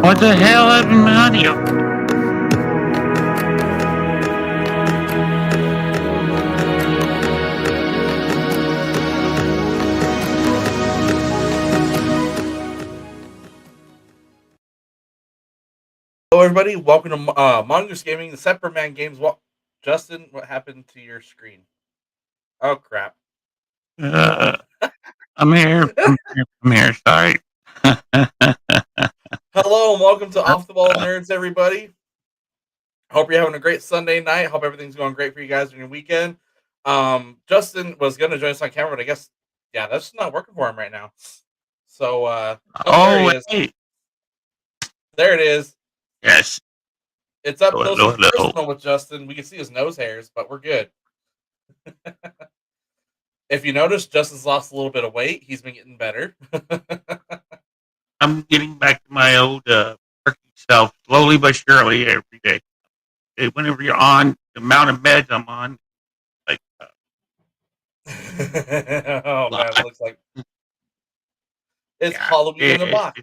What the hell happened to my audio? everybody. Welcome to Mongoose Gaming, the Separate Man Games. Justin, what happened to your screen? Oh, crap. Uh, I'm here. I'm here. Sorry. Hello, and welcome to Off the Ball Nerds, everybody. Hope you're having a great Sunday night. Hope everything's going great for you guys on your weekend. Justin was going to join us on camera, but I guess, that's just not working for him right now. So, there he is. Wait. There it is. Yes. It's up close and Hello. personal with Justin. We can see his nose hairs, but we're good. If you notice, Justin's lost a little bit of weight. He's been getting better. I'm getting back to my old working self, slowly but surely, every day. Whenever you're on the amount of meds I'm on, like, oh man, it looks like it's Halloween in a box.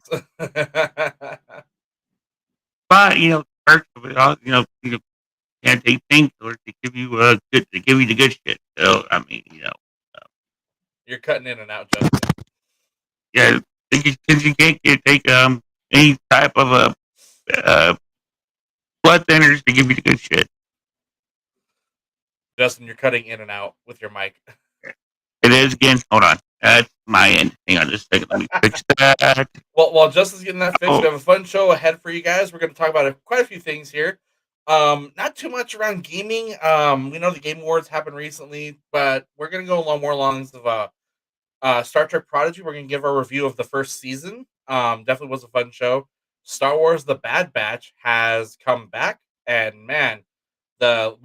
But parts of it, all, you can't take painkillers to give you the good shit. So I mean, you're cutting in and out, Justin. Yeah, because you can't take any type of blood thinners to give you the good shit. Justin, you're cutting in and out with your mic. It is again. Hold on. That's my end. Hang on just a second. Let me fix that. Well, while Justin's getting that fixed, we have a fun show ahead for you guys. We're going to talk about quite a few things here. Not too much around gaming. We know the Game Awards happened recently, but we're going to go along more lines of Star Trek Prodigy. We're going to give our review of the first season. Definitely was a fun show. Star Wars: The Bad Batch has come back, and man, the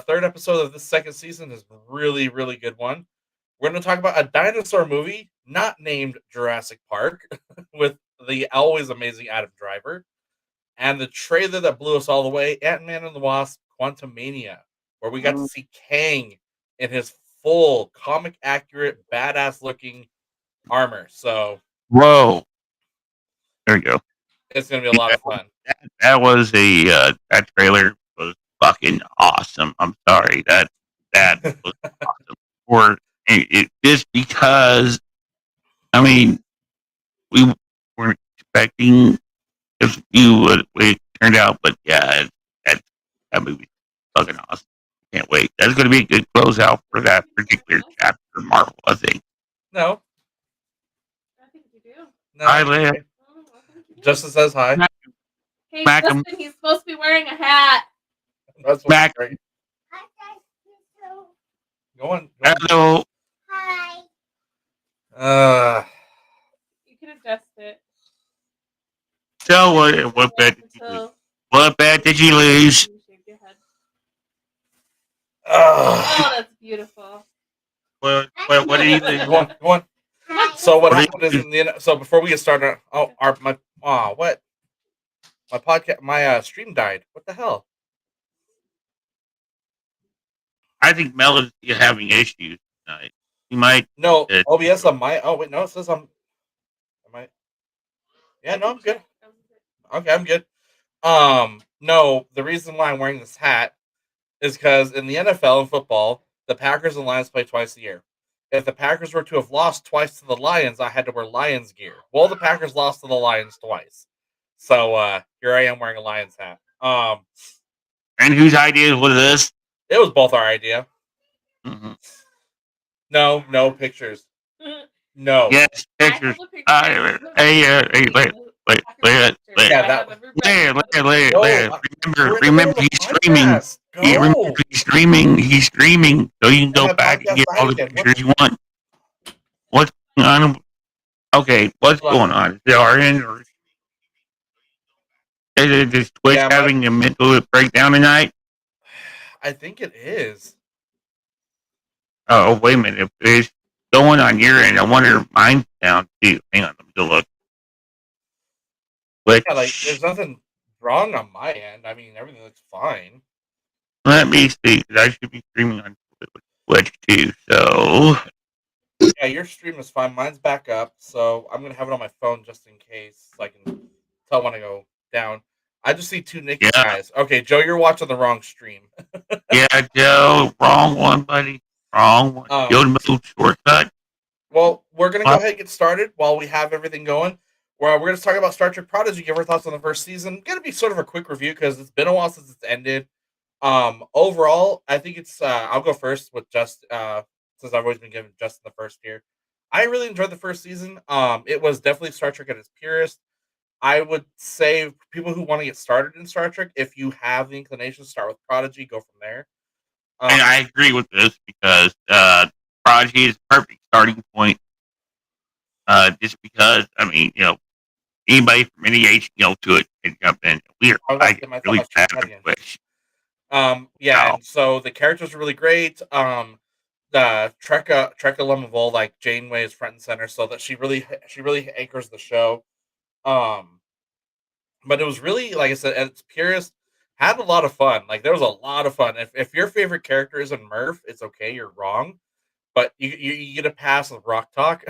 third episode of this second season is really, really good one. We're going to talk about a dinosaur movie not named Jurassic Park with the always amazing Adam Driver, and the trailer that blew us all the way, Ant-Man and the Wasp: Quantumania, where we got to see Kang in his full comic accurate, badass looking armor. So, whoa, there we go. It's going to be a lot of fun. That was that trailer was fucking awesome. I'm sorry that was awesome. Or it just because, I mean, we weren't expecting if it turned out, but yeah, that movie's fucking awesome. Can't wait. That's going to be a good closeout for that particular chapter of Marvel, I think. No. I think you do. No. Hi, Leia. Justin says hi. Hey, Justin, he's supposed to be wearing a hat. That's what's great. Go on. Hello. Hi. You can adjust it. So what bet did you lose? What bet did you lose? Oh, that's beautiful. What did you lose? Go on. So what happened is so before we get started, my podcast, my stream died. What the hell? I think Mel is having issues tonight. He might. No, OBS on my. Oh wait, no, it says I'm. Am I? Yeah, no, I'm good. Okay, I'm good. No, the reason why I'm wearing this hat is because in the NFL and football, the Packers and Lions play twice a year. If the Packers were to have lost twice to the Lions, I had to wear Lions gear. Well, the Packers lost to the Lions twice. So here I am wearing a Lions hat. And whose idea was this? It was both our idea. Mm-hmm. No pictures. No. Yes, pictures. Remember, he's streaming. He's streaming, so you can go back and get all the pictures you want. What's going on? Okay, what's going on? Is it RN or is Twitch having a mental breakdown tonight? I think it is. Oh, wait a minute. If it's going on your end, I wonder if mine's down too. Hang on, let me go look. Yeah, there's nothing wrong on my end. I mean, everything looks fine. Let me see, because I should be streaming on Twitch too, so... Yeah, your stream is fine. Mine's back up, so I'm going to have it on my phone just in case so I can tell when I go down. I just see two naked guys. Okay, Joe, you're watching the wrong stream. Yeah, Joe, wrong one, buddy. Wrong one. Go to move shortcut. Well, we're going to go ahead and get started while we have everything going. Well, we're going to talk about Star Trek Prodigy. Give our thoughts on the first season. Going to be sort of a quick review because it's been a while since it's ended. Overall, I think it's. I'll go first with since I've always been given Justin the first here. I really enjoyed the first season. It was definitely Star Trek at its purest. I would say people who want to get started in Star Trek, if you have the inclination to start with Prodigy, go from there. And I agree with this because Prodigy is a perfect starting point. Just because, I mean, anybody from any age can go to it and jump in. I get really bad at Wish. Yeah, and so the characters are really great. The Trekka Lemavol, like Janeway is front and center, so that she really anchors the show. But it was really, like I said, at its purest, had a lot of fun. Like there was a lot of fun. If your favorite character isn't Murph, it's okay, you're wrong. But you get a pass with Rock Talk.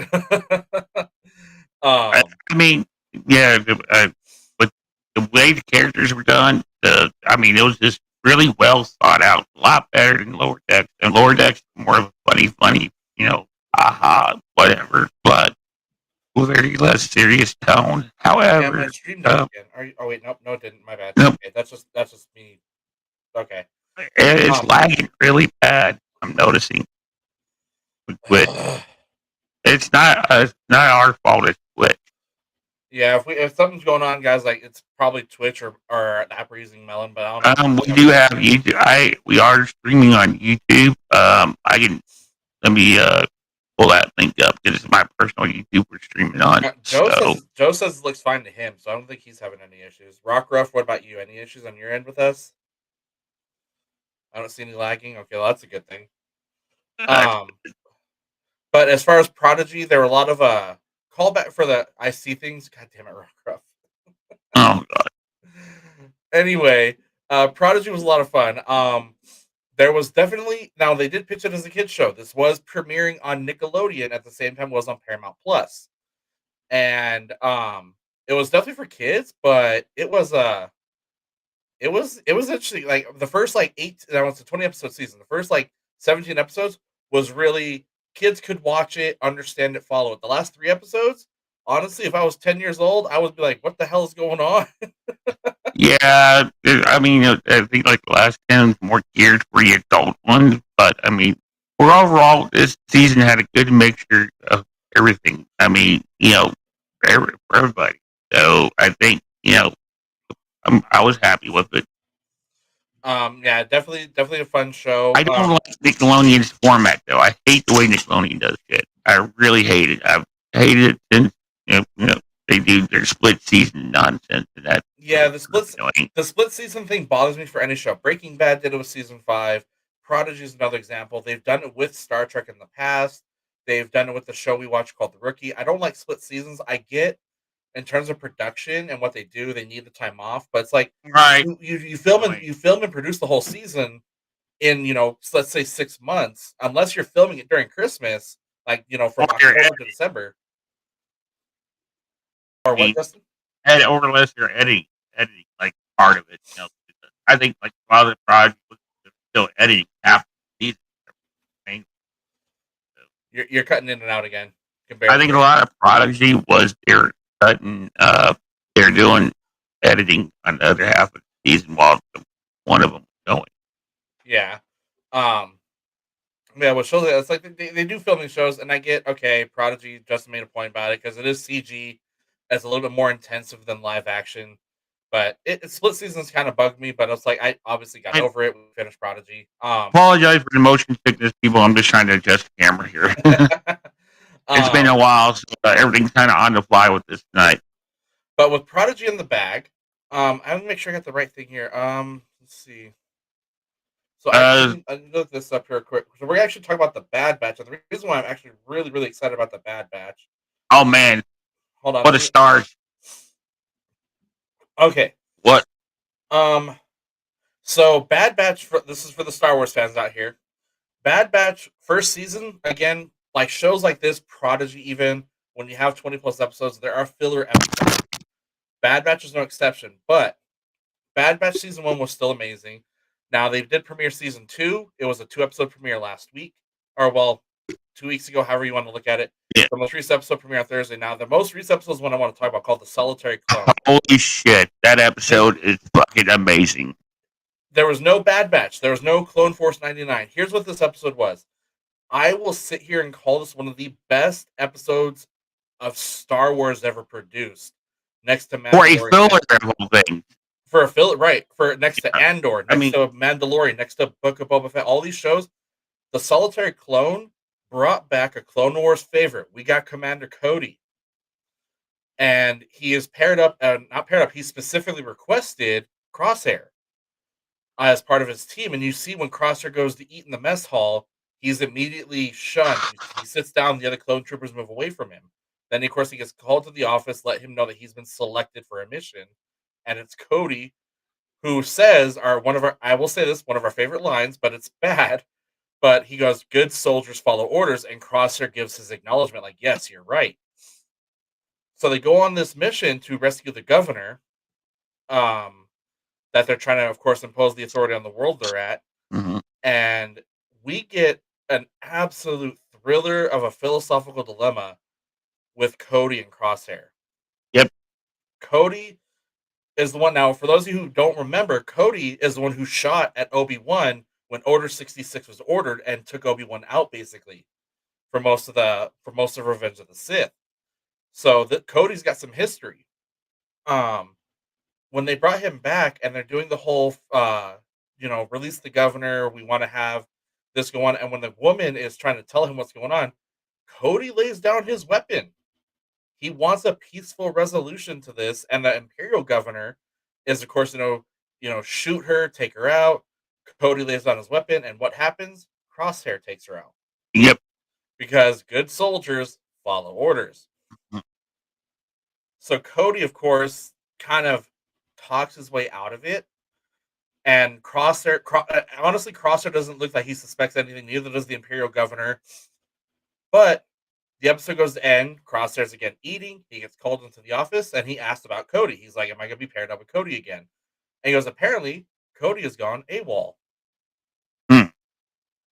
I mean, yeah, with the way the characters were done, it was just really well thought out, a lot better than Lower Decks. And Lower Decks more of a funny, whatever, but with a very less serious tone. However, my stream died again. Oh wait, nope, no, it didn't. My bad. Nope. Okay, that's just me. Okay, it's lagging really bad. I'm noticing. With it's not our fault. It's Twitch. Yeah, if something's going on, guys, like it's probably Twitch or the app we're using, Melon. But I don't know. We do have YouTube. We are streaming on YouTube. Let me pull that link up because it's my personal YouTube we're streaming on. Joe says it looks fine to him, so I don't think he's having any issues. Rock Ruff, what about you? Any issues on your end with us? I don't see any lagging. Okay, well, that's a good thing. But as far as Prodigy, there were a lot of callback for the I see things. God damn it, Rock Ruff. Oh god. Anyway, Prodigy was a lot of fun. There was definitely now they did pitch it as a kids show. This was premiering on Nickelodeon at the same time it was on Paramount Plus, and it was definitely for kids, but it was actually like the first like 8. That was a 20 episode season. The first like 17 episodes was really kids could watch it, understand it, follow it. The last 3 episodes, honestly, if I was 10 years old, I would be like, "What the hell is going on?" Yeah, I mean, I think like the last 10 more geared for the adult ones, but I mean, overall, this season had a good mixture of everything. I mean, for everybody. So I think I was happy with it. Yeah, definitely a fun show. I don't like Nickelodeon's format though. I hate the way Nickelodeon does shit. I really hate it. I've hated it since they do their split season nonsense and that. Yeah, the split season thing bothers me for any show. Breaking Bad did it with season 5. Prodigy is another example. They've done it with Star Trek in the past. They've done it with the show we watch called The Rookie. I don't like split seasons. I get in terms of production and what they do, they need the time off. But it's like right, you film and produce the whole season in let's say 6 months, unless you're filming it during Christmas, like from October to December. Or what, Justin? Or unless you're editing like part of it. I think like a lot of the projects was still editing after the season. You're cutting in and out again. I think a lot of Prodigy was they're cutting. They're doing editing on the other half of the season while one of them was going. Yeah. Yeah, well, shows it's like they do filming shows, and I get Prodigy. Justin made a point about it because it is CG. It's a little bit more intensive than live action, but split seasons kind of bugged me. But it's like I obviously got over it. We finished Prodigy. Apologize for the motion sickness, people. I'm just trying to adjust the camera here. It's been a while, so everything's kind of on the fly with this tonight. But with Prodigy in the bag, I'm gonna make sure I got the right thing here. Let's see. So I can look this up here quick. So we're actually talking about the Bad Batch, and the reason why I'm actually really, really excited about the Bad Batch. Oh man, hold on. What a start! Okay. What? So Bad Batch. This is for the Star Wars fans out here. Bad Batch first season again. Like shows like this, Prodigy, even when you have 20 plus episodes, there are filler episodes. Bad Batch is no exception, but Bad Batch season 1 was still amazing. Now they did premiere season 2. It was a 2-episode premiere last week, or 2 weeks ago, however you want to look at it. The most recent episode premiered on Thursday. Now, the most recent episode is one I want to talk about, called The Solitary Clone. Holy shit. That episode is fucking amazing. There was no Bad Batch. There was no Clone Force 99. Here's what this episode was. I will sit here and call this one of the best episodes of Star Wars ever produced. Next to Mandalorian. For a filler whole thing. For a filler, right. For next to Andor, next to to Mandalorian, next to Book of Boba Fett, all these shows, The Solitary Clone brought back a Clone Wars favorite. We got Commander Cody. And he is paired up, not paired up, he specifically requested Crosshair as part of his team. And you see when Crosshair goes to eat in the mess hall, he's immediately shunned. He sits down, the other clone troopers move away from him. Then, of course, he gets called to the office, let him know that he's been selected for a mission. And it's Cody who says, I will say this, one of our favorite lines, but it's bad. But he goes, "Good soldiers follow orders," and Crosshair gives his acknowledgement, like, "Yes, you're right." So they go on this mission to rescue the governor, that they're trying to, of course, impose the authority on the world they're at. Mm-hmm. And we get an absolute thriller of a philosophical dilemma with Cody and Crosshair. Yep. Cody is the one. Now, for those of you who don't remember, Cody is the one who shot at Obi-Wan when Order 66 was ordered and took Obi-Wan out, basically, for most of Revenge of the Sith. So Cody's got some history. When they brought him back and they're doing the whole, release the governor, we want to have this go on. And when the woman is trying to tell him what's going on, Cody lays down his weapon. He wants a peaceful resolution to this. And the Imperial governor is, of course, shoot her, take her out. Cody lays down his weapon. And what happens? Crosshair takes her out. Yep. Because good soldiers follow orders. Mm-hmm. So Cody, of course, kind of talks his way out of it. And Crosshair doesn't look like he suspects anything. Neither does the Imperial governor. But the episode goes to end. Crosshair's again eating. He gets called into the office, and he asks about Cody. He's like, "Am I going to be paired up with Cody again?" And he goes, "Apparently, Cody has gone AWOL."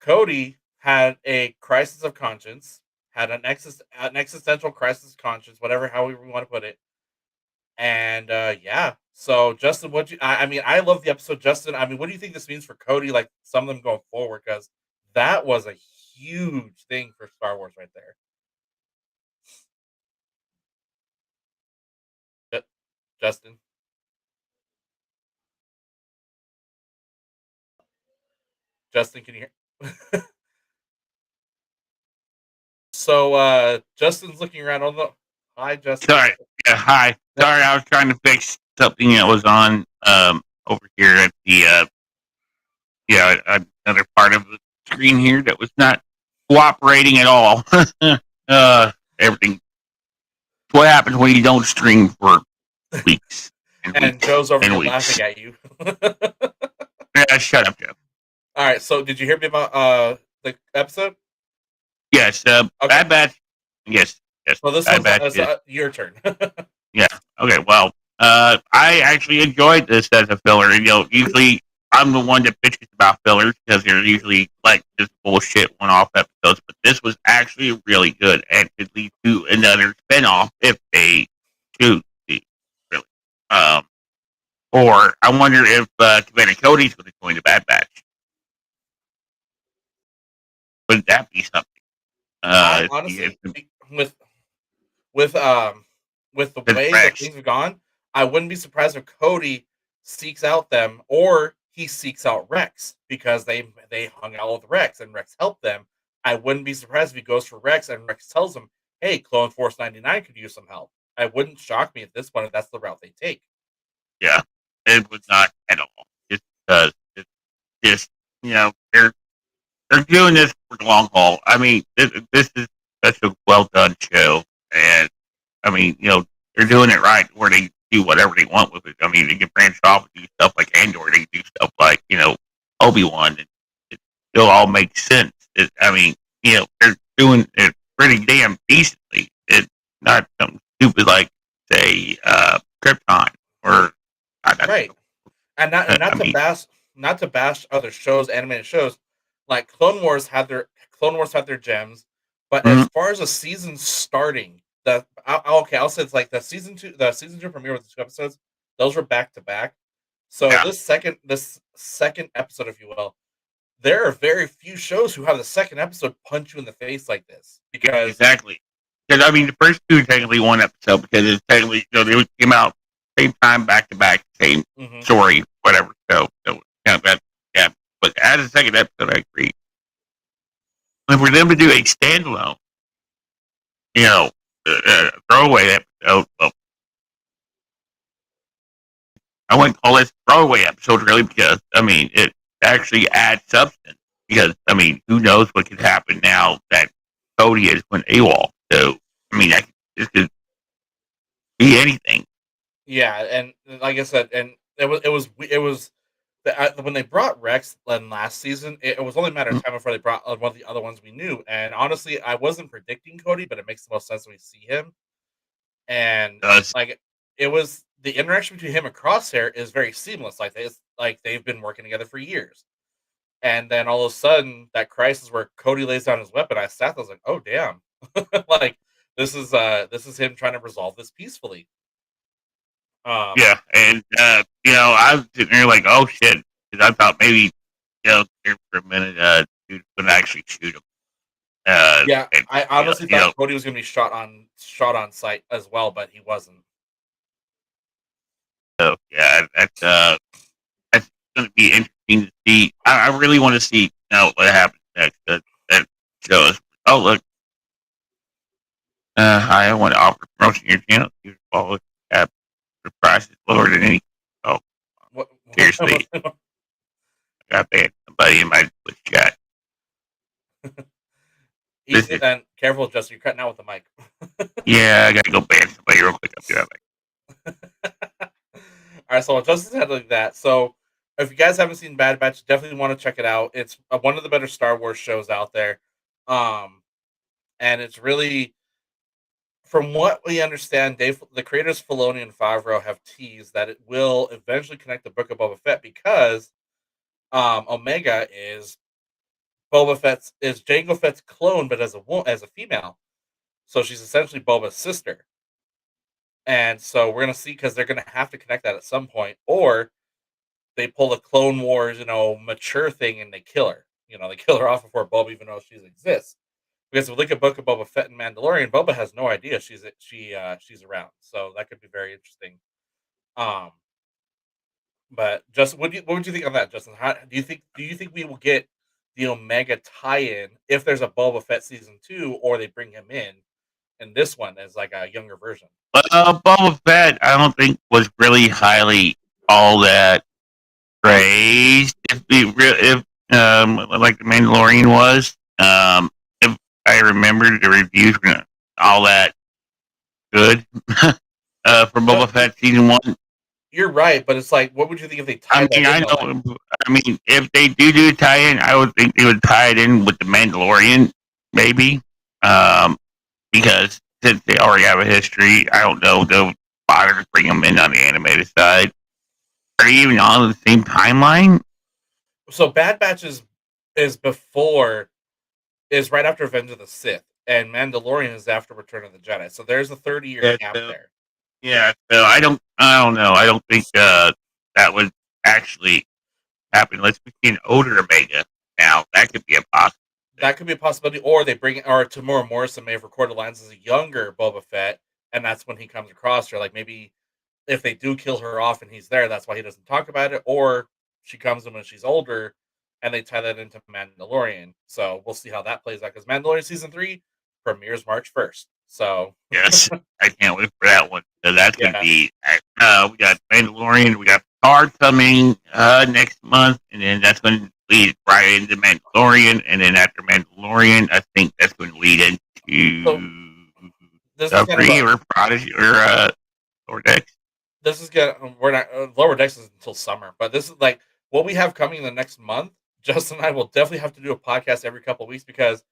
Cody had a crisis of conscience, had an existential crisis of conscience, however we want to put it. And so Justin, I love the episode. Justin, what do you think this means for Cody? Like some of them going forward, because that was a huge thing for Star Wars right there. Justin. Justin, can you hear? So Justin's looking around on the. Hi, Justin. Sorry. Yeah, hi. Sorry, I was trying to fix something that was on over here at the another part of the screen here that was not cooperating at all. Everything. What happens when you don't stream for weeks? And Joe's over here laughing at you. Yeah, shut up, Joe. All right, so did you hear me about the episode? Yes, okay. Bad Batch. Yes. Well, this one's your turn. Yeah. Okay. Well, I actually enjoyed this as a filler. Usually I'm the one that bitches about fillers because they're usually like just bullshit one-off episodes. But this was actually really good and could lead to another spinoff if they choose to. Really. Or I wonder if Commander Cody's going to join the Bad Batch. Would that be something? Honestly, with the way that things have gone, I wouldn't be surprised if Cody seeks out them or he seeks out Rex because they hung out with Rex and Rex helped them. I wouldn't be surprised if he goes for Rex and Rex tells him, "Hey, Clone Force 99 could use some help." I wouldn't shock me at this point if that's the route they take. Yeah, it would not at all. It's because it's just they're doing this for the long haul. This is such a well done show, and they're doing it right where they do whatever they want with it. They can branch off and do stuff like Andor. They can do stuff like Obi-Wan. It still all makes sense. They're doing it pretty damn decently. It's not something stupid like say Krypton or right. And not to bash other shows, animated shows. Like Clone Wars had their gems, But as far as a season starting, I'll say it's like the season two premiere with the 2 episodes. Those were back to back. So this second episode, if you will, there are very few shows who have the second episode punch you in the face like this. Because exactly. Because I mean, the first two are technically one episode because it's technically they came out same time, back to back, same story, whatever. So that, yeah. But as a second episode, I agree. And for them to do a standalone, throwaway episode, well, I wouldn't call this throwaway episode really because I mean it actually adds substance. Because I mean, who knows what could happen now that Cody has went AWOL? So I mean, this could be anything. Yeah, and like I said, and it was when they brought Rex in last season, it was only a matter of time before they brought one of the other ones we knew. And honestly, I wasn't predicting Cody, but it makes the most sense when we see him. And like it was the interaction between him and Crosshair is very seamless. Like they've been working together for years. And then all of a sudden, that crisis where Cody lays down his weapon, I was like, "Oh damn!" Like this is him trying to resolve this peacefully. Yeah, and I was sitting there like, "Oh shit!" Because I thought maybe there for a minute, dude would actually shoot him. Yeah, I honestly thought Cody was going to be shot on sight as well, but he wasn't. So yeah, that's going to be interesting to see. I really want to see what happens next. That shows. Oh look, I want to offer promotion to your channel. You follow the price is lower than any. Oh, seriously, I got banned somebody in my Twitch chat. And careful, Justin, you're cutting out with the mic. Yeah, I gotta go ban somebody real quick. All right, so Justin's handling that. So if you guys haven't seen Bad Batch, definitely want to check it out. It's one of the better Star Wars shows out there. And it's really, from what we understand, the creators Filoni and Favreau have teased that it will eventually connect the Book of Boba Fett because Omega is Jango Fett's clone, but as a female. So she's essentially Boba's sister. And so we're gonna see, because they're gonna have to connect that at some point, or they pull the Clone Wars, mature thing, and they kill her. They kill her off before Boba even knows she exists. Because if we look at Book of Boba Fett and Mandalorian, Boba has no idea she's around. So that could be very interesting. But Justin, what would you think on that, Justin? How do you think we will get the Omega tie-in if there's a Boba Fett season 2, or they bring him in this one as like a younger version? Boba Fett, I don't think was really highly all that praised. If like the Mandalorian was, if I remember the reviews were all that good for Boba Fett season 1. You're right, but it's like, what would you think if they tied that in? I mean, if they do tie-in, I would think they would tie it in with the Mandalorian, maybe. Because since they already have a history, I don't know they'll bother to bring them in on the animated side. Are you even on the same timeline? So Bad Batch is right after Revenge of the Sith, and Mandalorian is after Return of the Jedi. So there's a 30-year gap there. Yeah, so I don't know. I don't think that would actually happen. Let's be an older Omega now. That could be a possibility. That could be a possibility, or Tamora Morrison may have recorded lines as a younger Boba Fett, and that's when he comes across her. Like maybe if they do kill her off and he's there, that's why he doesn't talk about it, or she comes in when she's older, and they tie that into Mandalorian. So we'll see how that plays out, because Mandalorian season 3 premieres March 1st. So yes, I can't wait for that one. So that's gonna be. We got Mandalorian, we got Picard coming next month, and then that's going to lead right into Mandalorian, and then after Mandalorian, I think that's going to lead into Free or Prodigy or Lower Decks. This is we're not Lower Decks is until summer, but this is like what we have coming in the next month. Justin and I will definitely have to do a podcast every couple of weeks, because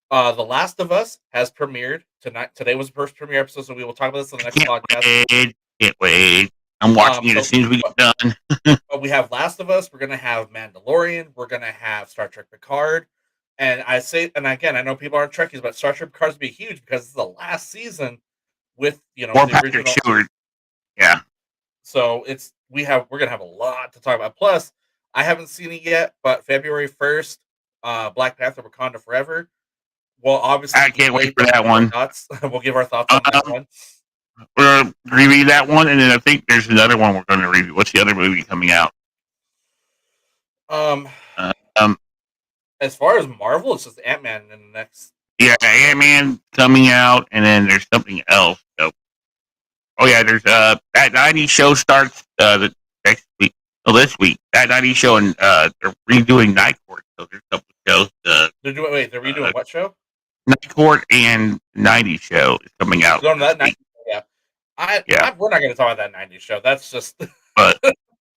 The Last of Us has premiered tonight. Today was the first premiere episode, so we will talk about this in the next podcast. Can't wait. I'm watching it as soon as we get done. But we have Last of Us. We're going to have Mandalorian. We're going to have Star Trek Picard. And I say, and again, I know people aren't Trekkies, but Star Trek Picard's be huge because it's the last season with Or the Patrick original. Stewart. Yeah. So we're gonna have a lot to talk about. Plus, I haven't seen it yet, but February 1st, Black Panther: Wakanda Forever. Well, obviously, I can't wait for that one. We'll give our thoughts on that one. We'll review that one, and then I think there's another one we're going to review. What's the other movie coming out? As far as Marvel, it's just Ant-Man in the next. Yeah, Ant-Man coming out, and then there's something else. So, there's that 90s show starts the next week. Oh, this week. That 90s show, and they're redoing Night Court. So there's a couple of shows. They're redoing what show? Night Court and 90s show is coming out. We're not going to talk about that 90s show. That's just. But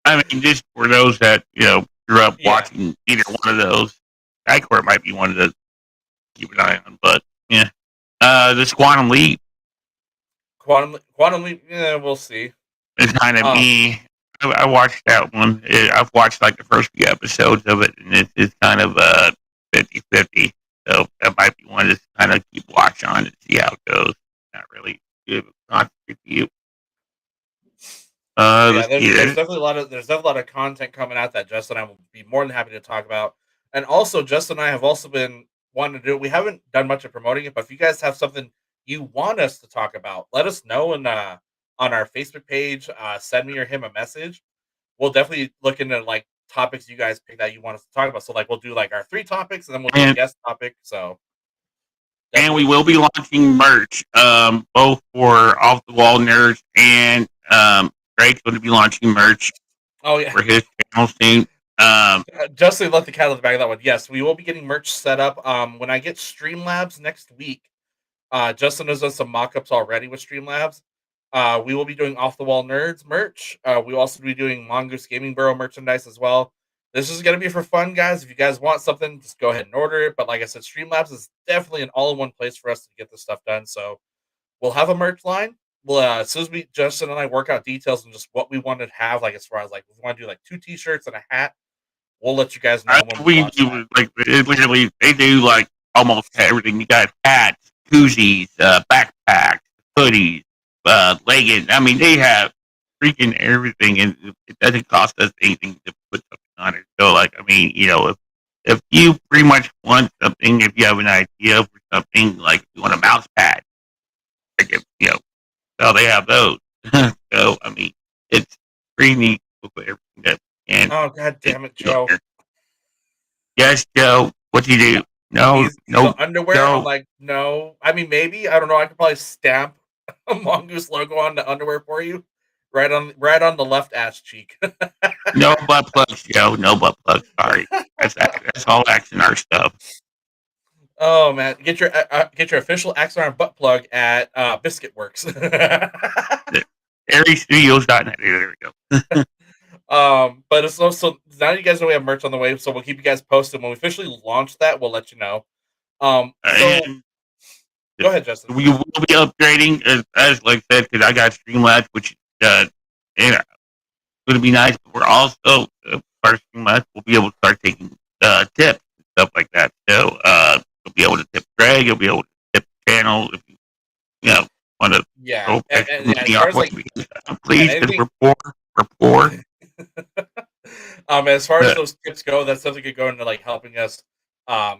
I mean, just for those that grew up watching either one of those, Night Court might be one to keep an eye on. But yeah, this Quantum Leap. Quantum Leap. Yeah, we'll see. It's kind of me. I watched that one. I've watched like the first few episodes of it, and it's kind of 50-50. So that might be one to kind of keep watch on and see how it goes. Not really good content review. There's definitely a lot of content coming out that Justin and I will be more than happy to talk about. And also, Justin and I have also been wanting to do it. We haven't done much of promoting it, but if you guys have something you want us to talk about, let us know on our Facebook page. Send me or him a message. We'll definitely look into like topics you guys pick that you want us to talk about. So like we'll do like our 3 topics, and then we'll do a guest topic. So. And we will be launching merch, both for Off the Wall Nerds and Greg's going to be launching merch. Oh yeah, for his channel soon. Justin let the cat out of the bag of that one. Yes, we will be getting merch set up. When I get Streamlabs next week, Justin has done some mock-ups already with Streamlabs. We will be doing Off the Wall Nerds merch. We will also be doing Mongoose Gaming Borough merchandise as well. This is going to be for fun, guys. If you guys want something, just go ahead and order it. But like I said, Streamlabs is definitely an all-in-one place for us to get this stuff done. So we'll have a merch line. Well, as soon as Justin and I work out details and just what we want to have, like as far as like if we want to do like 2 T-shirts and a hat, we'll let you guys know. We do like literally they do like almost everything. You got hats, koozies, backpacks, hoodies, leggings. I mean, they have freaking everything, and it doesn't cost us anything to put something on it. So, like, I mean, if you pretty much want something, if you have an idea for something, like if you want a mouse pad, like so they have those. So, I mean, it's pretty neat with everything that. And oh god damn it, Joe! Yes, Joe. What do you do? No, underwear. No. I'm like, no. I mean, maybe I don't know. I could probably stamp a Mongoose logo on the underwear for you, right on the left ass cheek. No butt plugs, Joe. No butt plugs. Sorry, that's all Axonar stuff. Oh man, get your official Axonar butt plug at Biscuit Works. AriesStudios.net. There we go. But it's also now you guys know we have merch on the way, so we'll keep you guys posted when we officially launch that. We'll let you know. Go ahead, Justin. We will be upgrading as like I said, because I got Streamlabs, which going to be nice. But we're also our Streamlabs will be able to start taking tips and stuff like that. So you'll be able to tip Greg. You'll be able to tip the channel if you want to. Yeah, please, because we're poor. We're poor. As far as those tips go, that's something could go into like helping us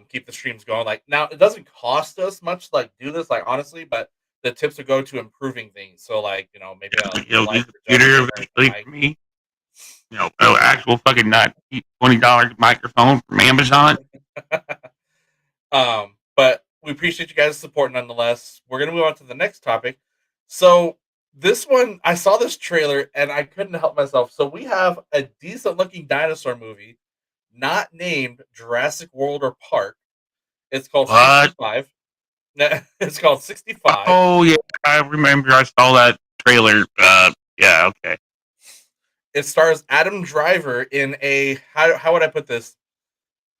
keep the streams going. Like now, it doesn't cost us much to like do this, like honestly, but the tips would go to improving things. So like maybe use computer eventually for me. Actual fucking not $20 microphone from Amazon. But we appreciate you guys' support nonetheless. We're gonna move on to the next topic. So this one, I saw this trailer and I couldn't help myself. So we have a decent looking dinosaur movie, not named Jurassic World or Park. It's called 65. It's called 65. Oh yeah, I remember. I saw that trailer. Yeah, okay. It stars Adam Driver in a how would I put this?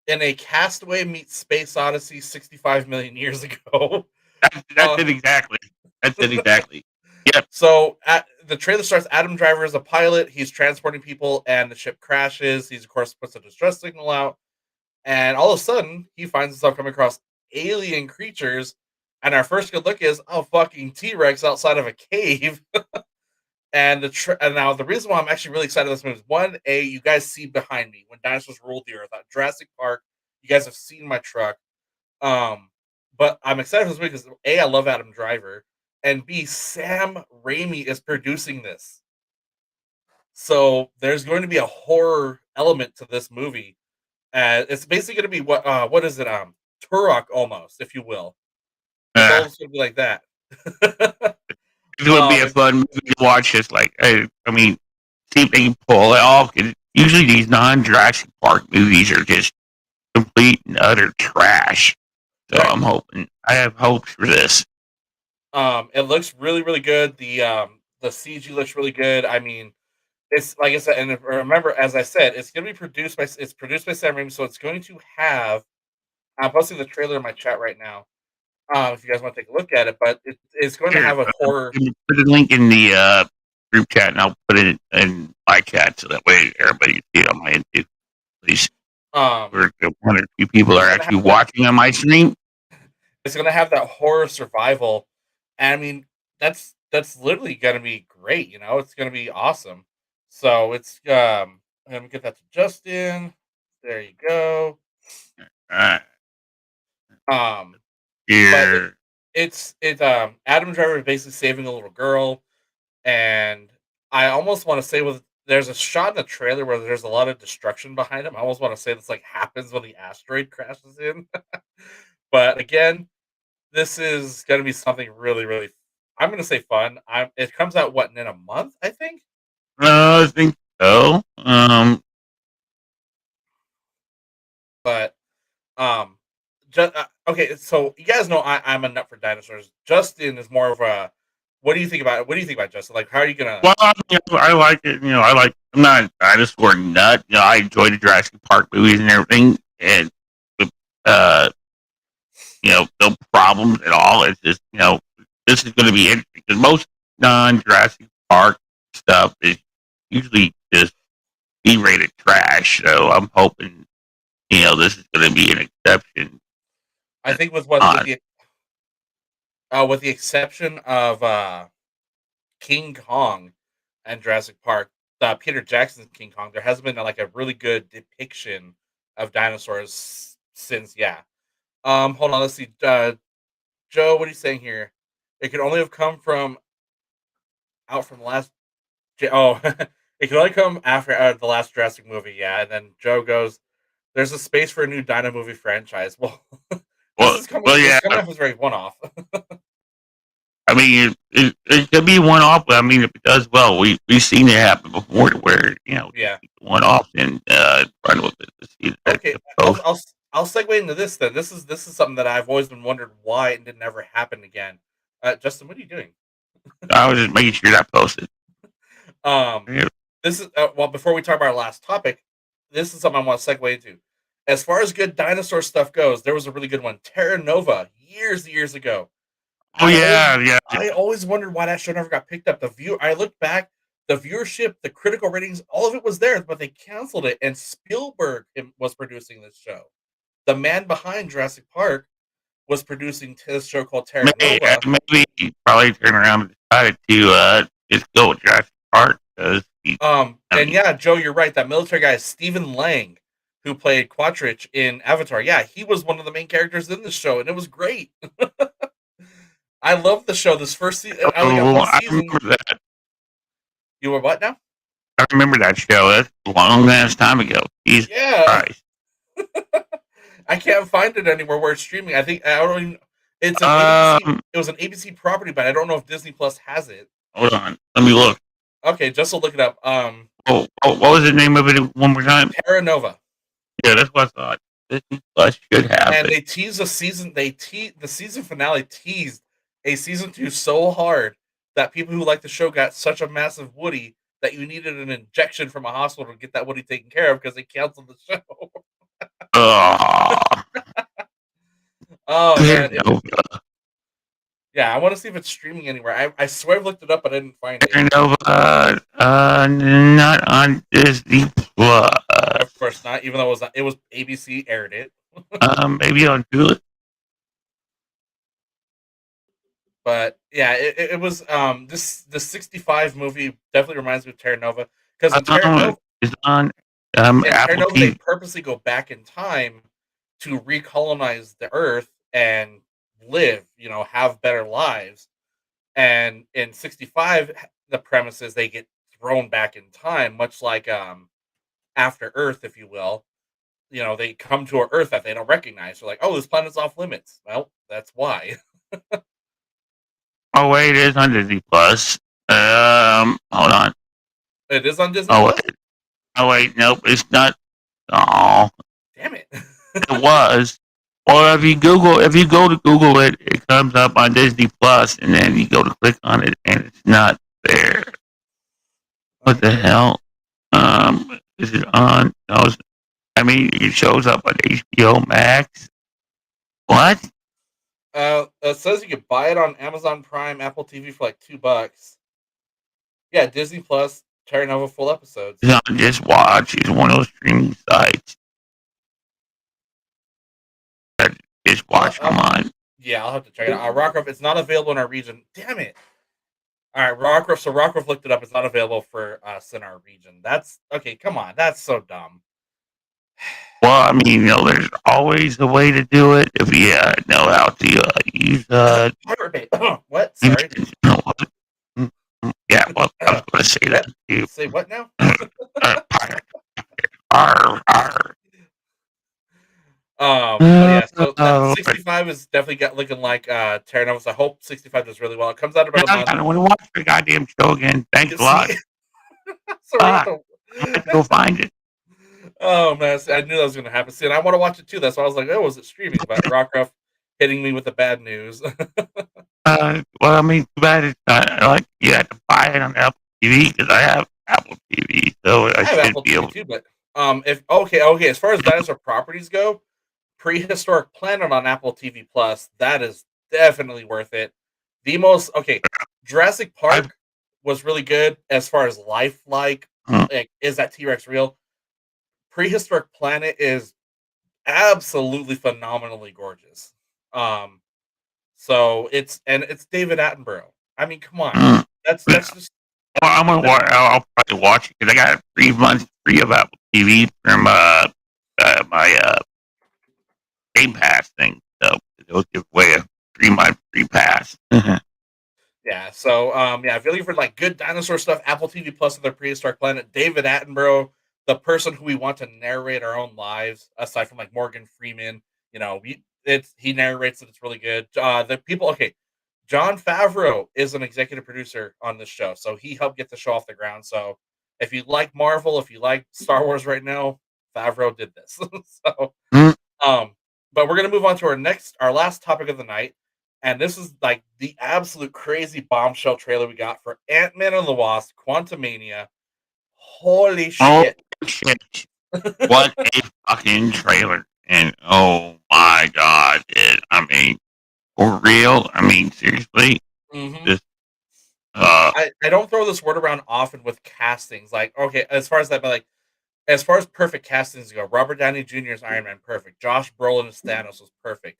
In a Castaway meets Space Odyssey 65 million years ago. That's it exactly. That's it exactly. Yep. So the trailer starts. Adam Driver is a pilot. He's transporting people, and the ship crashes. He's of course puts a distress signal out, And all of a sudden, he finds himself coming across alien creatures. And our first good look is a fucking T-Rex outside of a cave. And and now the reason why I'm actually really excited about this movie is one, you guys see behind me when dinosaurs ruled the earth at Jurassic Park. You guys have seen my truck. But I'm excited for this movie because I love Adam Driver, and B, Sam Raimi is producing this. So there's going to be a horror element to this movie. It's basically going to be what is it? Turok almost, if you will. It's going to be like that. It would be a fun movie to watch. Just like I mean, see if they can pull it off. Usually, these non-Jurassic Park movies are just complete and utter trash. So right. I have hopes for this. It looks really, really good. The CG looks really good. I mean, it's like I said, and remember, as I said, it's going to be produced by Sam Raimi, so it's going to have. I'm posting the trailer in my chat right now. If you guys want to take a look at it, but it's going to have a horror. Put a link in the group chat, and I'll put it in my chat so that way everybody can see it on my end too. Please, one or two people are actually watching on my stream. It's going to have that horror survival, and I mean that's literally going to be great. You know, it's going to be awesome. So it's let me get that to Justin. There you go. All right. Yeah. It's Adam Driver is basically saving a little girl, and I almost want to say there's a shot in the trailer where there's a lot of destruction behind him. I almost want to say this like happens when the asteroid crashes in. But again, this is going to be something really, really. I'm going to say fun. It comes out in a month, I think. I think so. But okay, so you guys know I'm a nut for dinosaurs. Justin is more of a. What do you think about it? What do you think about Justin? Like, how are you gonna? Well, I like it. I'm not a dinosaur nut. I enjoy the Jurassic Park movies and everything, and no problems at all. It's just this is going to be interesting because most non-Jurassic Park stuff is usually just B-rated trash. So I'm hoping this is going to be an exception. I think with the exception of King Kong and Jurassic Park, Peter Jackson's King Kong, there hasn't been like a really good depiction of dinosaurs since. Hold on, let's see. Joe, what are you saying here? It could only have come from the last. Oh, it could only come after the last Jurassic movie. Yeah, and then Joe goes, "There's a space for a new Dino movie franchise." Well. This is coming off as very one-off. I mean, it could be one-off, but I mean, if it does well, we've seen it happen before, where one-off and run with it. Okay, I'll segue into this then. This is something that I've always been wondering why it didn't ever happen again. Justin, what are you doing? I was just making sure that posted. This is before we talk about our last topic, this is something I want to segue into. As far as good dinosaur stuff goes, there was a really good one, Terra Nova, years ago. Oh yeah. I always wondered why that show never got picked up. I looked back, the viewership, the critical ratings, all of it was there, but they canceled it. And Spielberg was producing this show. The man behind Jurassic Park was producing this show called Terra Nova. Maybe he probably turned around and decided to just go with Jurassic Park. And yeah, Joe, you're right. That military guy is Stephen Lang, who played Quatrich in Avatar. Yeah, he was one of the main characters in the show, and it was great. I love the show. This first season, I remember that. You were what now? I remember that show. That's a long ass time ago. Jesus Christ. I can't find it anywhere where it's streaming. I don't even. It's an ABC, it was an ABC property, but I don't know if Disney Plus has it. Hold on, let me look. Okay, just to look it up. What was the name of it one more time? Terra Nova. Yeah, that's what I thought. Disney Plus should have and it. They teased the season. The season finale teased a season 2 so hard that people who like the show got such a massive Woody that you needed an injection from a hospital to get that Woody taken care of because they canceled the show. Oh man. Yeah, I want to see if it's streaming anywhere. I swear I've looked it up, but I didn't find it. Not on Disney Plus. Of course not, even though it was ABC aired it. Maybe I'll do it. But yeah, it was the 65 movie definitely reminds me of Terra Nova, because in Terra Nova, It's on Apple they TV. purposely go back in time to recolonize the Earth and live, have better lives. And in 65, the premise is they get thrown back in time, much like After Earth, if you will. They come to an Earth that they don't recognize. They're like, oh, this planet's off limits. Well, that's why. Oh wait, it is on Disney Plus. Hold on. It is on Disney Oh Plus? wait, nope, it's not. Oh, Damn it. it was. Or if you go to Google it, it comes up on Disney Plus, and then you go to click on it, and it's not there. What the hell? Is it on? No, it shows up on HBO Max. What? It says you could buy it on Amazon Prime, Apple TV for like $2. Yeah, Disney Plus, Terra Nova full episodes. It's on Just Watch. It's one of those streaming sites. Just Watch. Come on. Yeah, I'll have to check it out. Rockruff, it's not available in our region. Damn it. All right, Rockruff. So Rockruff looked it up. It's not available for us in our region. That's okay. Come on, that's so dumb. Well, there's always a way to do it if you know how to use. Pirate Bay. What? Sorry. Yeah, well, I was going to say that. Say what now? Pirate. Arr. Yeah, so that 65 is definitely looking like Terra Nova. So I hope 65 does really well. It comes out about a month. I don't want to watch the goddamn show again. Thanks a lot. So I have to go find it. Oh man, I knew that was going to happen. See, and I want to watch it too. That's why I was like, "Oh, was it streaming?" But Rockruff hitting me with the bad news. Well, too bad it's not like you have to buy it on Apple TV, because I have Apple TV, so I have should Apple be able TV too. But if okay, as far as dinosaur properties go, Prehistoric Planet on Apple TV Plus, that is definitely worth it. Jurassic Park was really good as far as lifelike. Like, is that T-Rex real? Prehistoric Planet is absolutely phenomenally gorgeous. So it's David Attenborough. I mean, come on, that's just. Well, I'll probably watch it because I got 3 months free of Apple TV from my Game Pass thing. So they'll give away a 3-month free pass. Yeah. So if you're looking for like good dinosaur stuff, Apple TV Plus with their Prehistoric Planet, David Attenborough, the person who we want to narrate our own lives, aside from like Morgan Freeman, he narrates it. It's really good. Jon Favreau is an executive producer on this show, so he helped get the show off the ground. So if you like Marvel, if you like Star Wars right now, Favreau did this. So, but we're gonna move on to our last topic of the night, and this is like the absolute crazy bombshell trailer we got for Ant-Man and the Wasp: Quantumania. Holy shit! Oh, shit. What a fucking trailer! And oh my god, for real? Seriously? Mm-hmm. I don't throw this word around often with castings. Like, okay, as far as that, but like, as far as perfect castings go, Robert Downey Jr. as Iron Man, perfect. Josh Brolin as Thanos was perfect.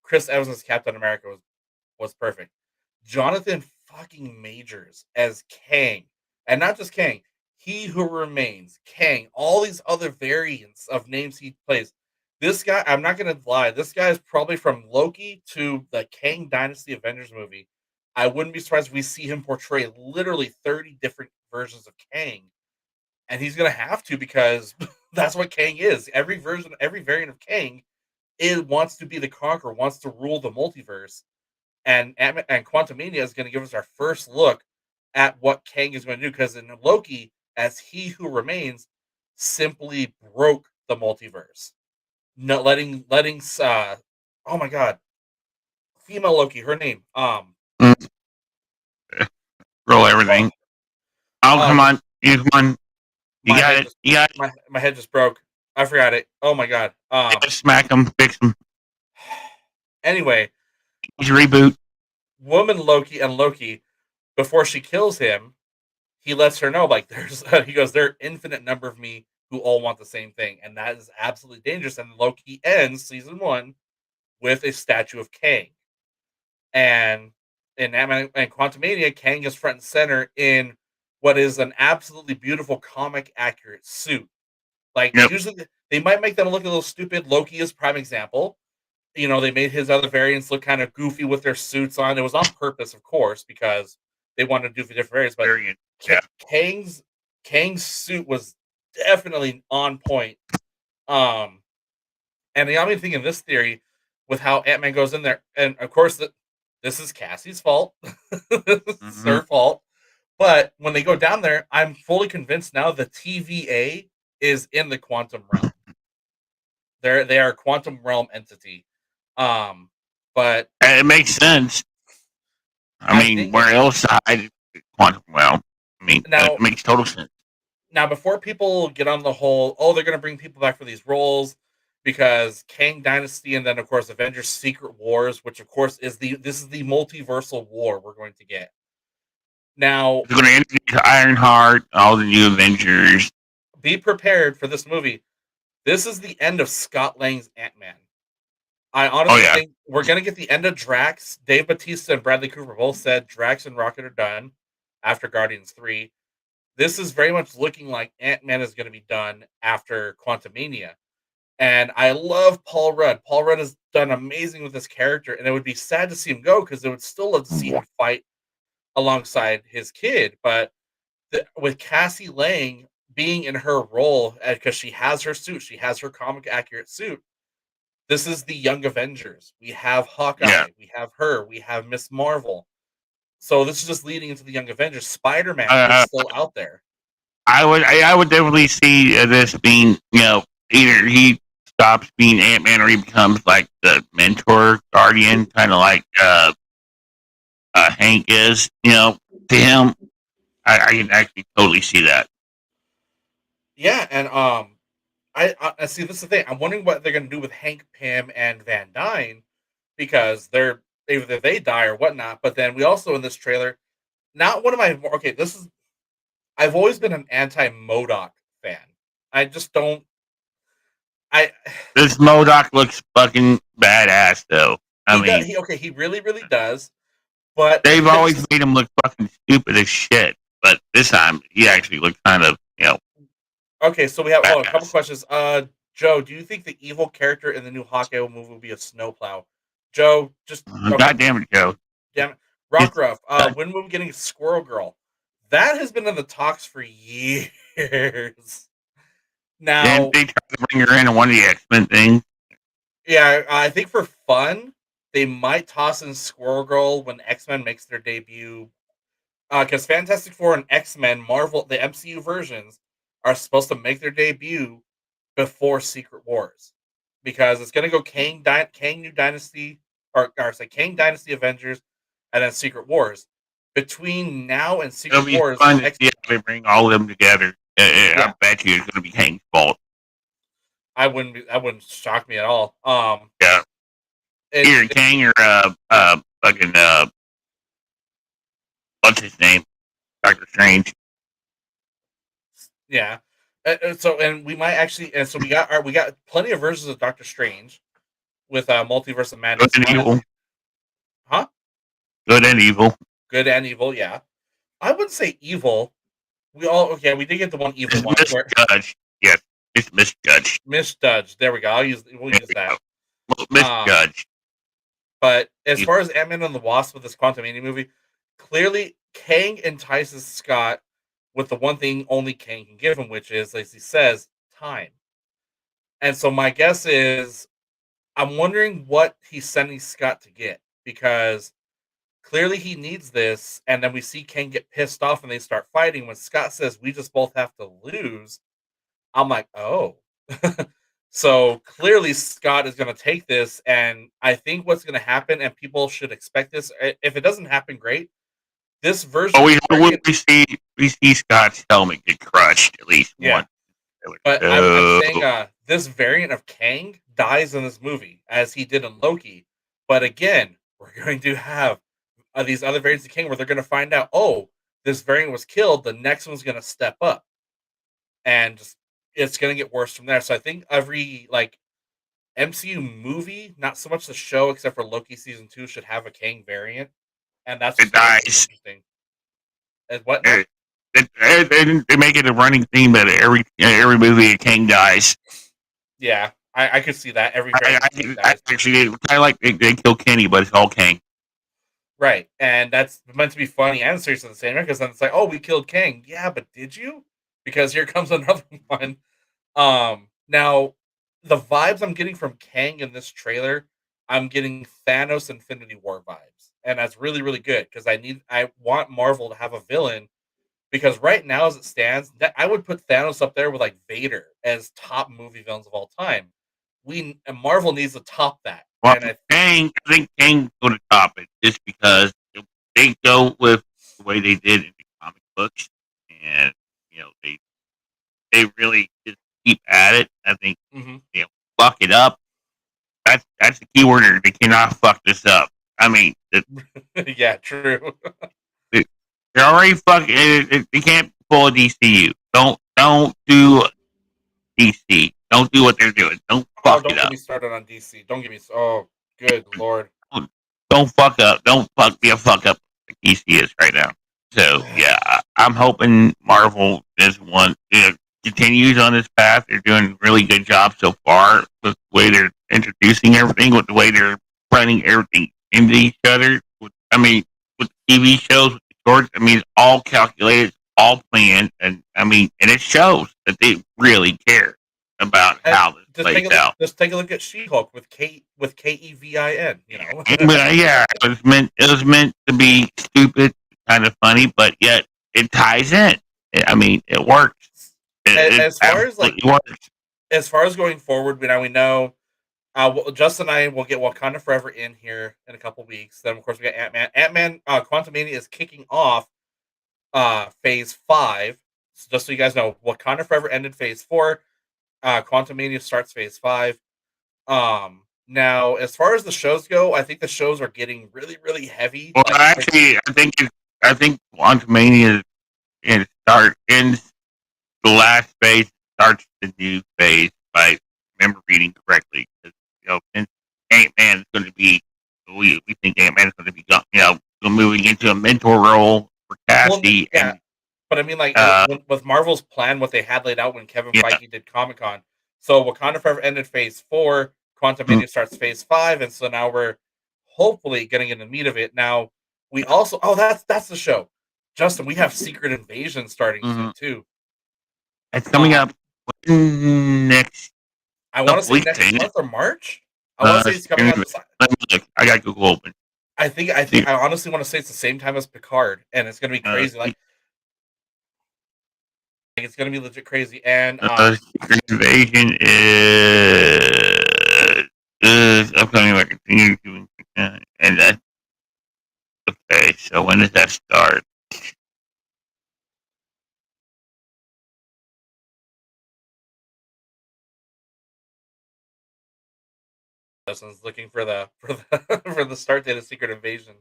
Chris Evans as Captain America was perfect. Jonathan fucking Majors as Kang, and not just Kang, He Who Remains, Kang, all these other variants of names he plays. This guy, I'm not gonna lie, this guy is probably from Loki to the Kang Dynasty Avengers movie. I wouldn't be surprised if we see him portray literally 30 different versions of Kang. And he's gonna have to, because that's what Kang is. Every variant of Kang, it wants to be the conqueror, wants to rule the multiverse. And Quantumania is going to give us our first look at what Kang is going to do. Because in Loki, as He Who Remains, simply broke the multiverse, no letting oh my god, female Loki, her name roll everything. Come on, come on. You got it. My head just broke. I forgot it. Oh my god. Smack him, fix him. Anyway, he's reboot. Woman Loki and Loki, before she kills him, he lets her know, like, there are infinite number of me who all want the same thing, and that is absolutely dangerous. And Loki ends season 1 with a statue of Kang, and in Ant-Man and Quantumania, Kang is front and center in what is an absolutely beautiful comic accurate suit. Like Yep. usually they might make them look a little stupid. Loki is prime example. You know, they made his other variants look kind of goofy with their suits on. It was on purpose, of course, because they wanted to do for different variants. But Variant. Yeah. Kang's suit was definitely on point. And it got me thinking this theory with how Ant-Man goes in there, and of course this is Cassie's fault. This is her fault. But when they go down there, I'm fully convinced now the TVA is in the quantum realm. They are a quantum realm entity. But it makes sense. I mean, where else hide quantum realm? I mean, now, it makes total sense. Now, before people get on the whole, they're going to bring people back for these roles because Kang Dynasty, and then of course Avengers Secret Wars, which of course is the multiversal war we're going to get. Now, it's going to introduce Ironheart, all the new Avengers. Be prepared for this movie. This is the end of Scott Lang's Ant-Man. I honestly think we're going to get the end of Drax. Dave Bautista and Bradley Cooper both said Drax and Rocket are done after Guardians 3. This is very much looking like Ant-Man is going to be done after Quantumania. And I love Paul Rudd. Paul Rudd has done amazing with this character, and it would be sad to see him go because it would still love to see him fight alongside his kid. But with Cassie Lang being in her role, because she has her suit, she has her comic accurate suit, this is the Young Avengers. We have Hawkeye, we have her, we have Miss Marvel. So this is just leading into the Young Avengers. Spider-Man is still out there. I would definitely see this being, either he stops being Ant-Man or he becomes like the mentor guardian, kind of like Hank is, to him. I can actually totally see that. Yeah, and I see. This is the thing. I'm wondering what they're going to do with Hank Pym and Van Dyne, because they're either they die or whatnot. But then we also in this trailer, not one of my I've always been an anti-MODOK fan. I just don't. This MODOK looks fucking badass, though. He really, really does. But they've always made him look fucking stupid as shit. But this time, he actually looked kind of, Okay, so we have a couple questions. Joe, do you think the evil character in the new Hawkeye movie will be a snowplow? Joe, just God damn it, Joe. Damn it, Rockruff. When will we getting Squirrel Girl? That has been in the talks for years. Now, didn't they try to bring her in one of the X-Men things? Yeah, I think for fun, they might toss in Squirrel Girl when X-Men makes their debut. Because Fantastic Four and X-Men, Marvel, the MCU versions, are supposed to make their debut before Secret Wars. Because it's going to go Kang New Dynasty, Kang Dynasty Avengers, and then Secret Wars. Between now and Secret Wars, fun to see how they bring all of them together. I bet you it's going to be Kang's fault. That wouldn't shock me at all. Yeah. Either Kang or fucking what's his name? Doctor Strange. Yeah. And we might actually, and so we got plenty of versions of Doctor Strange with Multiverse of Madness. Good and evil. Huh? Good and evil. Good and evil, yeah. I wouldn't say evil. We did get the one evil one. Misjudged. Yes, it's misjudged. Misjudged. There we go. We'll use that. Misjudged. But as far as Ant-Man and the Wasp with this Quantumania movie, clearly Kang entices Scott with the one thing only Kang can give him, which is, as he says, time. And so my guess is, I'm wondering what he's sending Scott to get, because clearly he needs this, and then we see Kang get pissed off and they start fighting. When Scott says, we just both have to lose, I'm like, oh. So clearly Scott is going to take this, and I think what's going to happen, and people should expect this, if it doesn't happen, great. This version, we see Scott's helmet get crushed at least once. But I'm saying this variant of Kang dies in this movie, as he did in Loki. But again, we're going to have these other variants of Kang where they're going to find out, oh, this variant was killed. The next one's going to step up and just it's gonna get worse from there. So I think every like MCU movie, not so much the show, except for Loki season 2, should have a Kang variant, and that's It what's gonna make it dies. interesting. And what now? They make it a running theme that every movie King dies. Yeah, I could see that every I variant Kang I dies. actually kind of like they kill Kenny, but it's all King. Right, and that's meant to be funny and serious at the same time, because then it's like, oh, we killed Kang. Yeah, but did you? Because here comes another one. Now the vibes I'm getting from Kang in this trailer, I'm getting Thanos Infinity War vibes, and that's really really good because I want Marvel to have a villain, because right now as it stands, that I would put Thanos up there with like Vader as top movie villains of all time. And Marvel needs to top that, Well, and I think King go to top it just because they go with the way they did in the comic books, and you know they really just keep at it. I think Mhm. fuck it up. That's the key word. They cannot fuck this up. I mean, yeah, true. they're already fucking. They can't pull a DCU. Don't do DC. Don't do what they're doing. Don't Oh, fuck it don't get up. me started on DC. Don't get me. Oh, good lord. Don't fuck up. Don't be a fuck up like DC is right now. So yeah, I'm hoping Marvel is one continues on this path. They're doing a really good job so far with the way they're introducing everything, with the way they're running everything into each other. I mean, with the TV shows, with the shorts, I mean, it's all calculated, all planned, and I mean, and it shows that they really care about And how this plays out. just take a look at She-Hulk with Kevin. You know. Yeah, it was meant to be stupid, kind of funny, but yet it ties in. I mean, it works. As far as like works. as far as going forward, we know Justin and I will get Wakanda Forever in here in a couple weeks. Then of course we got Ant-Man. Ant-Man Quantumania is kicking off phase 5. So just so you guys know, Wakanda Forever ended phase 4. Quantumania starts phase 5. Now as far as the shows go, I think the shows are getting really, really heavy. Well, actually, I think Quantumania ends the last phase, starts the new phase. If I remember reading correctly, because since Ant-Man is going to be, we think Ant-Man is going to be moving into a mentor role for Cassie. Well, yeah. But I mean, like with Marvel's plan, what they had laid out when Kevin Feige did Comic Con. So Wakanda Forever ended phase 4. Quantumania starts phase 5, and so now we're hopefully getting in the meat of it. Now we also that's the show, Justin. We have Secret Invasion starting soon too. It's coming up next. I want to say next month or March. I want to say it's coming out. Let me look. I got Google open. I honestly want to say it's the same time as Picard, and it's going to be crazy. Like it's going to be legit crazy. And Secret Invasion is upcoming. I continue doing, and that. Okay, so when does that start? Justin's looking for the for the start date of Secret Invasion.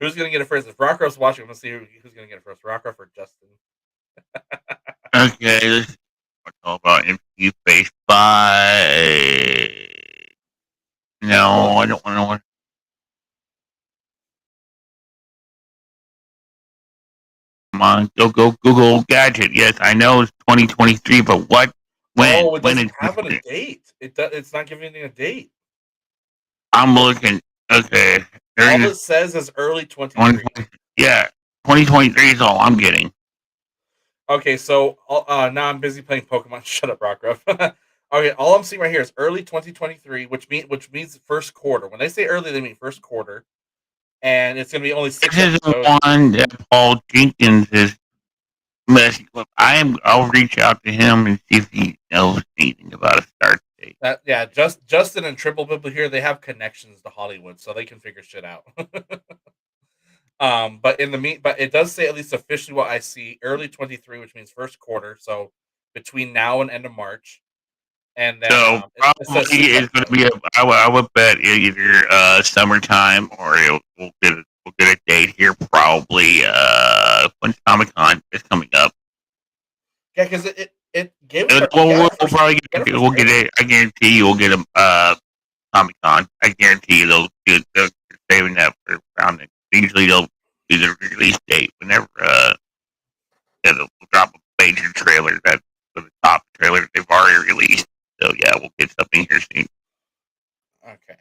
Who's going to get it first? If Rockruff's watching, let's see who's going to get it first. Rockruff or Justin? Okay, let's talk about MCU Phase 5. No, I don't want to know. Come on, go Google Gadget. Yes, I know it's 2023, but what? When? Oh, it when doesn't have a date. It's not giving a date. I'm looking. Okay. All it says is early 2023. Yeah, 2023 is all I'm getting. Okay, so now I'm busy playing Pokemon. Shut up, Rockruff. Okay, all I'm seeing right here is early 2023, which means first quarter. When they say early, they mean first quarter, and it's going to be only 6 This is episodes. the one that Paul Jenkins is messing with. I'll reach out to him and see if he knows anything about a start date. Justin and Triple Bibble here, they have connections to Hollywood, so they can figure shit out. But it does say, at least officially what I see, early 23, which means first quarter, so between now and end of March. And then so probably it's going to be I would bet either summertime or we'll get a date here probably when Comic-Con is coming up. Yeah, because it gave We'll, us our, probably we'll get it. I guarantee you we'll get them Comic Con. I guarantee you they're saving that for around it. Usually they'll do the release date whenever they'll drop a major trailer that for the top trailer they've already released. So yeah, we'll get something here soon. Okay.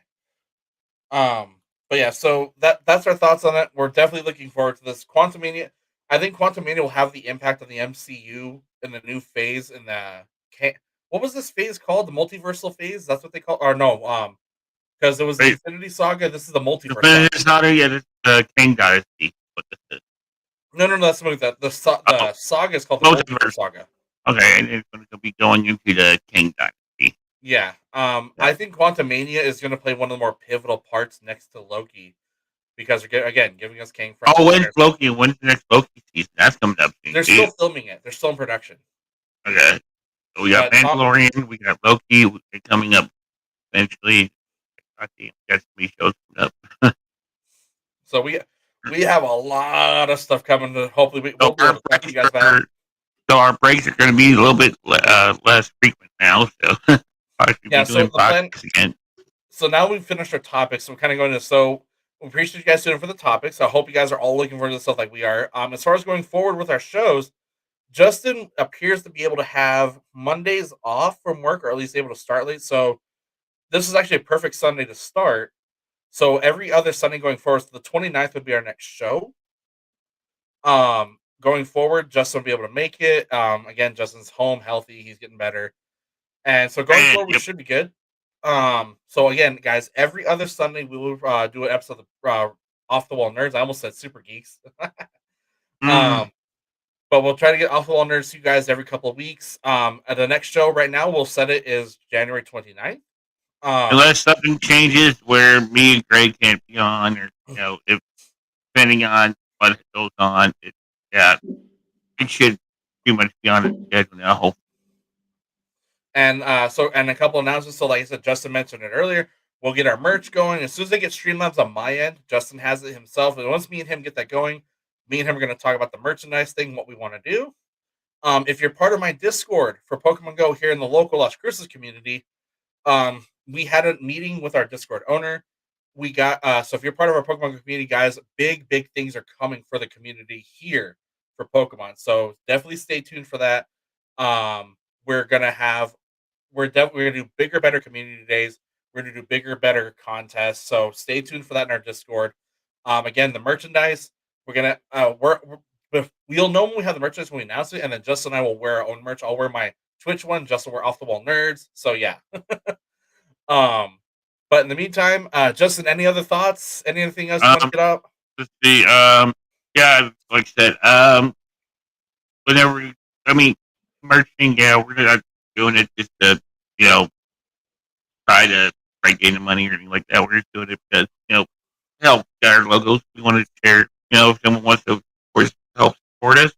But yeah, so that's our thoughts on it. We're definitely looking forward to this. Quantumania. I think Quantumania will have the impact on the MCU in the new phase in the what was this phase called? The multiversal phase? That's what they call or no, because it was the Infinity Saga, this is the multiverse. It's not a yet, it's King Dynasty. What this is. No, that's the saga is called the Multiverse Saga. Okay, and it's going to be going into the King Dynasty. Yeah. I think Quantumania is going to play one of the more pivotal parts next to Loki. Because again, giving us King. When's Loki? When's the next Loki season? That's coming up soon. They're still filming it. They're still in production. Okay. So we got Mandalorian. We got Loki coming up eventually. I think that's me shows coming up. So we have a lot of stuff coming. Hopefully, we'll be able to talk to you guys about. So our breaks are going to be a little bit less frequent now. So yeah. So the plan. Again. So now we've finished our topics. So we're kind of going to we appreciate you guys tuning in for the topics. I hope you guys are all looking forward to this stuff like we are. As far as going forward with our shows, Justin appears to be able to have Mondays off from work, or at least able to start late. So this is actually a perfect Sunday to start. So every other Sunday going forward, so the 29th would be our next show. Going forward, Justin will be able to make it. Again, Justin's home, healthy, he's getting better. And so going forward, we should be good. So again, guys, every other Sunday we will do an episode of Off the Wall Nerds. I almost said Super Geeks. But we'll try to get Off the Wall Nerds to you guys every couple of weeks. At the next show right now, we'll set it is January 29th. Unless something changes where me and Greg can't be on, or if depending on what goes on, it should pretty much be on the schedule now. And and a couple announcements. So like I said, Justin mentioned it earlier. We'll get our merch going as soon as they get Streamlabs on my end. Justin has it himself, and once me and him get that going, me and him are going to talk about the merchandise thing, what we want to do. If you're part of my Discord for Pokemon Go here in the local Las Cruces community, we had a meeting with our Discord owner. We got so if you're part of our Pokemon Go community, guys, big things are coming for the community here for Pokemon. So definitely stay tuned for that. We're gonna do bigger, better community days. We're gonna do bigger, better contests. So stay tuned for that in our Discord. Again, the merchandise we're gonna we'll know when we have the merchandise when we announce it, and then Justin and I will wear our own merch. I'll wear my Twitch one. Justin will wear Off the Wall Nerds. So yeah. But in the meantime, Justin, any other thoughts? Anything else you want to get up? Let's see. Yeah, like I said, whenever merching, we're not doing it just to try to break into money or anything like that. We're just doing it because help our logos. We want to share. If someone wants to, of course, help support us,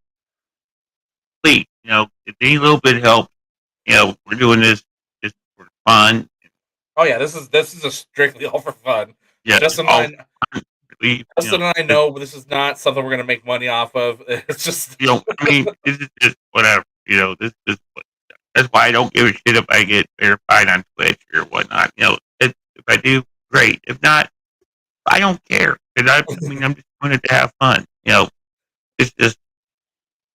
please. If any little bit helps, we're doing this just for fun. Oh yeah, this is a strictly all for fun. Yeah, Justin and I know this is not something we're gonna make money off of. It's just this is just whatever. This is that's why I don't give a shit if I get verified on Twitch or whatnot. If I do, great. If not, I don't care. Because I'm just doing it to have fun. It's just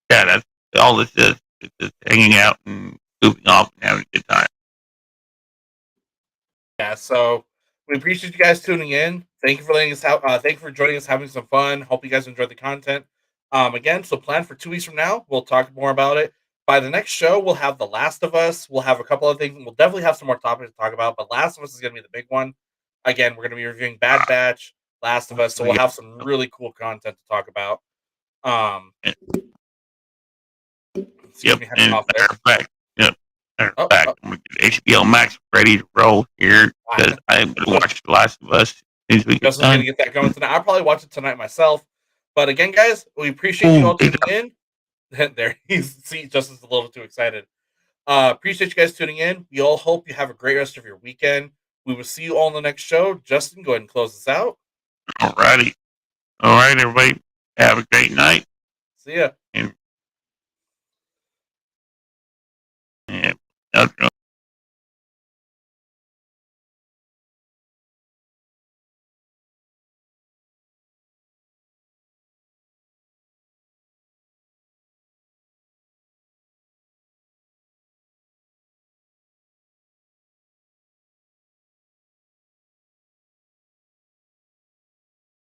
that's all this is. It's just hanging out and goofing off and having a good time. Yeah, so we appreciate you guys tuning in. Thank you for letting us thank you for joining us, having some fun. Hope you guys enjoyed the content. Again, so plan for 2 weeks from now. We'll talk more about it. By the next show, we'll have The Last of Us. We'll have a couple of things. We'll definitely have some more topics to talk about, but Last of Us is going to be the big one. Again, we're going to be reviewing Bad Batch, Last of Us, so we'll have some really cool content to talk about. HBO Max ready to roll here because I'm going to watch The Last of Us. Justin's going to get that going tonight. I'll probably watch it tonight myself. But again, guys, we appreciate you all tuning in. There, Justin's a little too excited. Appreciate you guys tuning in. We all hope you have a great rest of your weekend. We will see you all in the next show. Justin, go ahead and close this out. All righty. All right, everybody. Have a great night. See ya. And Yeah, that's really